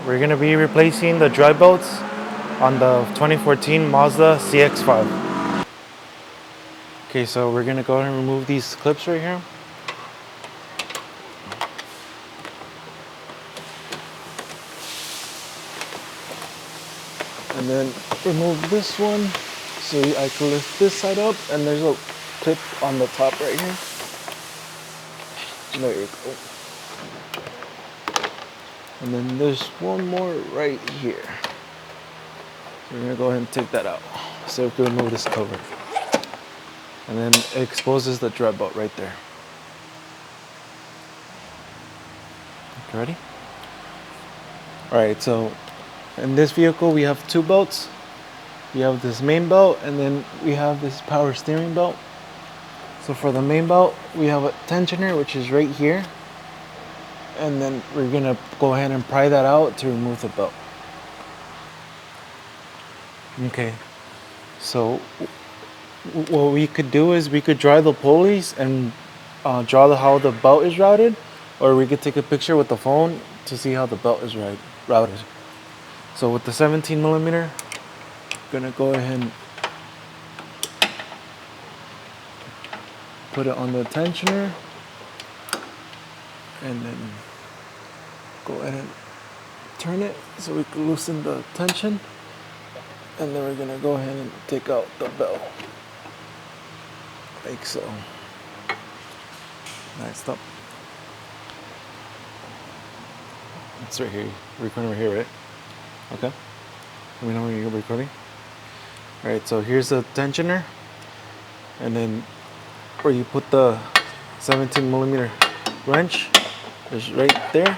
We're gonna be replacing the drive belts on the 2014 Mazda CX-5. Okay, so we're gonna go ahead and remove these clips right here. And then remove this one. So I can lift this side up, and there's a clip on the top right here. There you go. And then there's one more right here. We're gonna go ahead and take that out. So we can remove this cover. And then it exposes the drive belt right there. Okay, ready? All right, so in this vehicle we have two belts. We have this main belt, and then we have this power steering belt. So for the main belt, we have a tensioner, which is right here. And then we're gonna go ahead and pry that out to remove the belt. Okay, so what we could do is we could draw the pulleys and draw how the belt is routed, or we could take a picture with the phone to see how the belt is routed. So with the 17 millimeter, I'm gonna go ahead and put it on the tensioner, and then go ahead and turn it so we can loosen the tension. And then we're gonna go ahead and take out the belt, like so. Nice, stop. It's right here. Recording right here, right? Okay. Let me know when you're recording. All right, so here's the tensioner, and then where you put the 17 millimeter wrench is right there.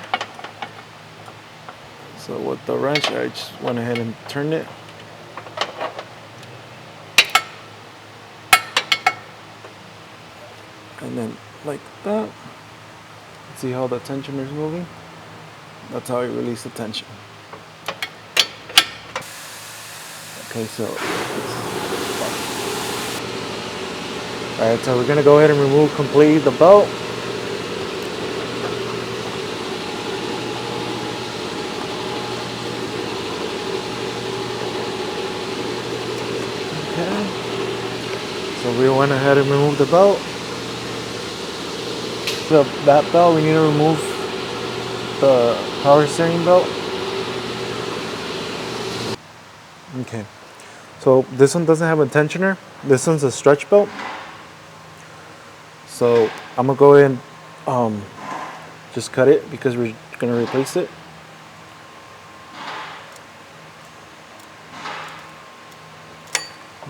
So with the wrench, I just went ahead and turned it. And then like that. See how the tensioner is moving? That's how you release the tension. Okay, so all right, so we're gonna go ahead and remove completely the belt. Okay, so we went ahead and removed the belt. So that belt, we need to remove the power steering belt. Okay, so this one doesn't have a tensioner. This one's a stretch belt. So I'm gonna go ahead and just cut it because we're gonna replace it.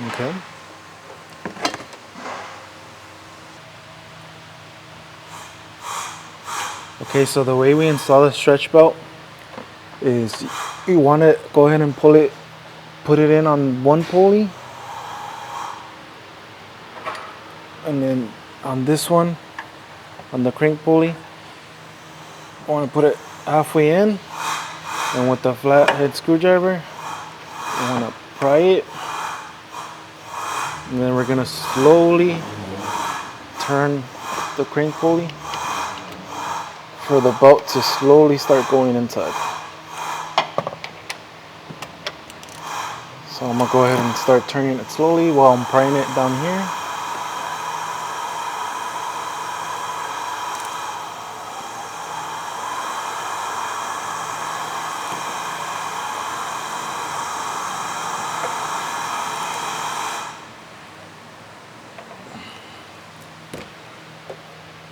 Okay. Okay, so the way we install a stretch belt is you want to go ahead and put it in on one pulley, and then on this one, on the crank pulley, I want to put it halfway in, and with the flathead screwdriver, I want to pry it, and then we're gonna slowly turn the crank pulley for the belt to slowly start going inside. So I'm gonna go ahead and start turning it slowly while I'm prying it down here.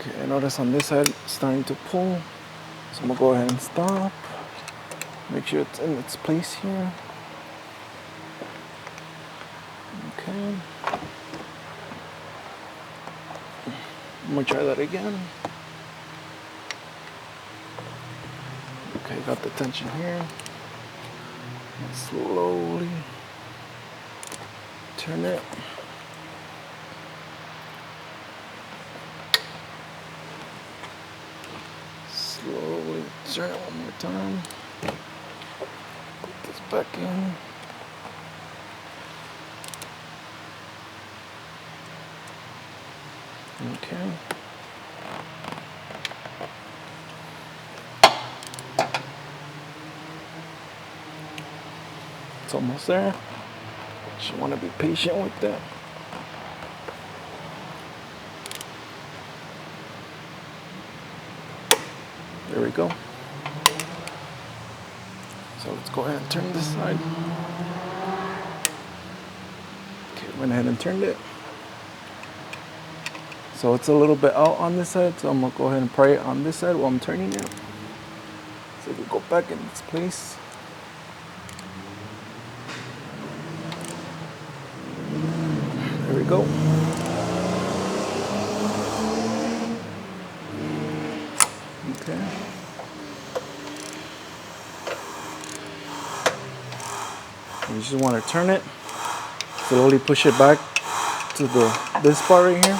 Okay, I notice on this side it's starting to pull. So I'm gonna go ahead and stop. Make sure it's in its place here. Okay. I'm gonna try that again. Okay, got the tension here. Slowly turn it. Slowly turn it one more time. Put this back in. Okay. It's almost there. Just want to be patient with that. There we go. So let's go ahead and turn this side. Okay, went ahead and turned it. So it's a little bit out on this side, so I'm gonna go ahead and pry it on this side while I'm turning it. So we go back in its place. There we go. Okay. You just want to turn it. Slowly push it back to this part right here.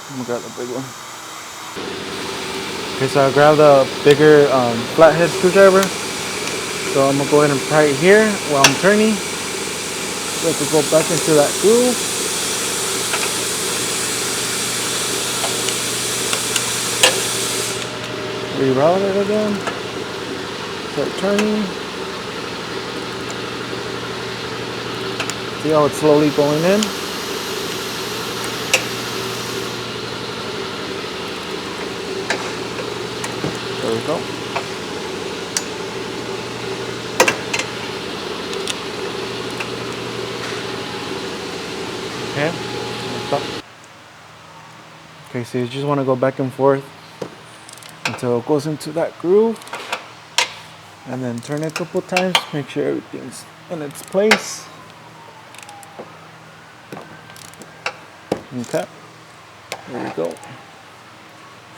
I'm gonna grab the big one. Okay, so I grabbed a bigger flathead screwdriver. So I'm gonna go ahead and pry it here while I'm turning. So I can go back into that groove. Reroute it again. Start turning. See how it's slowly going in? There we go. Okay. Okay, so you just want to go back and forth until it goes into that groove. And then turn it a couple times, make sure everything's in its place. Okay, there we go.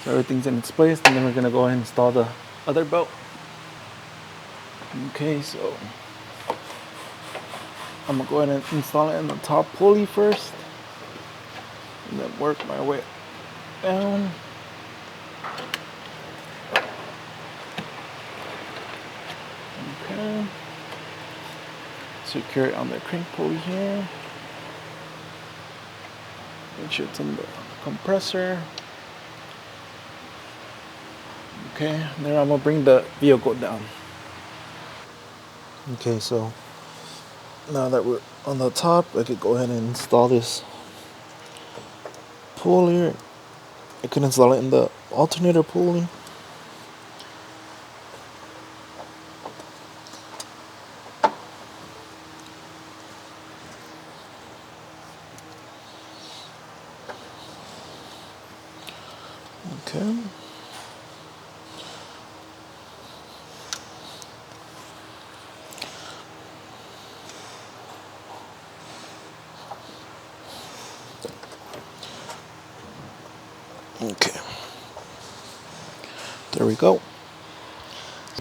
So everything's in its place, and then we're gonna go ahead and install the other belt. Okay, so I'm gonna go ahead and install it in the top pulley first, and then work my way down. Okay. Secure it on the crank pulley here. Make sure it's in the compressor. Okay, then I'm gonna bring the vehicle down. Okay, so now that we're on the top, I could go ahead and install this pulley. I could install it in the alternator pulley. Okay. Okay. There we go.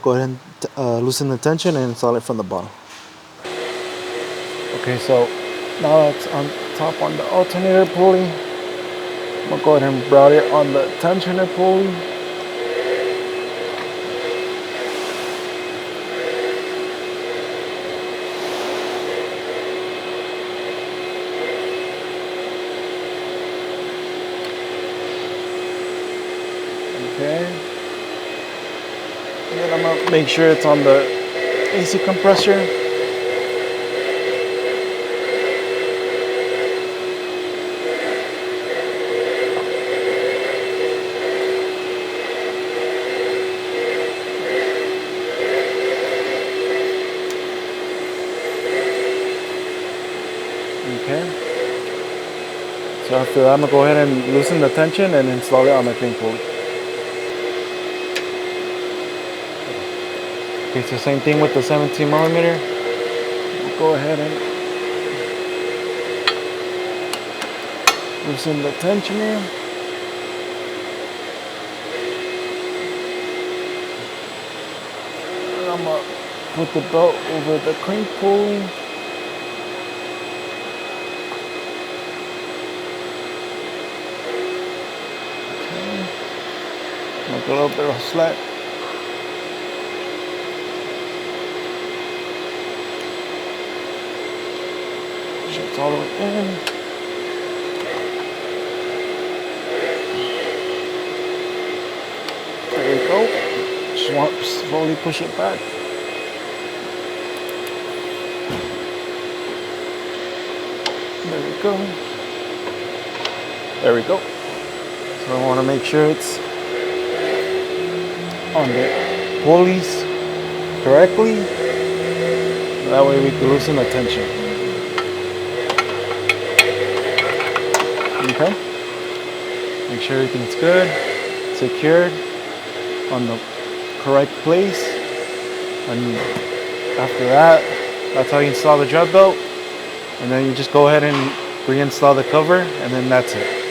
Go ahead and loosen the tension and install it from the bottom. Okay, so now it's on top on the alternator pulley. I'm gonna go ahead and route it on the tensioner pulley. Okay. And then I'm gonna make sure it's on the AC compressor. Okay. So after that, I'm gonna go ahead and loosen the tension and install it on the crank pulley. Okay, so same thing with the 17 millimeter. We'll go ahead and loosen the tensioner. And I'm gonna put the belt over the crank pulley. Okay. Make a little bit of slack. Push it all the way in. There you go. Just want to slowly push it back. There we go. There we go. So I want to make sure it's on the pulleys correctly. That way we can loosen the tension. Okay. Make sure everything's good, secured on the correct place. And after that, that's how you install the drive belt. And then you just go ahead and reinstall the cover, and then that's it.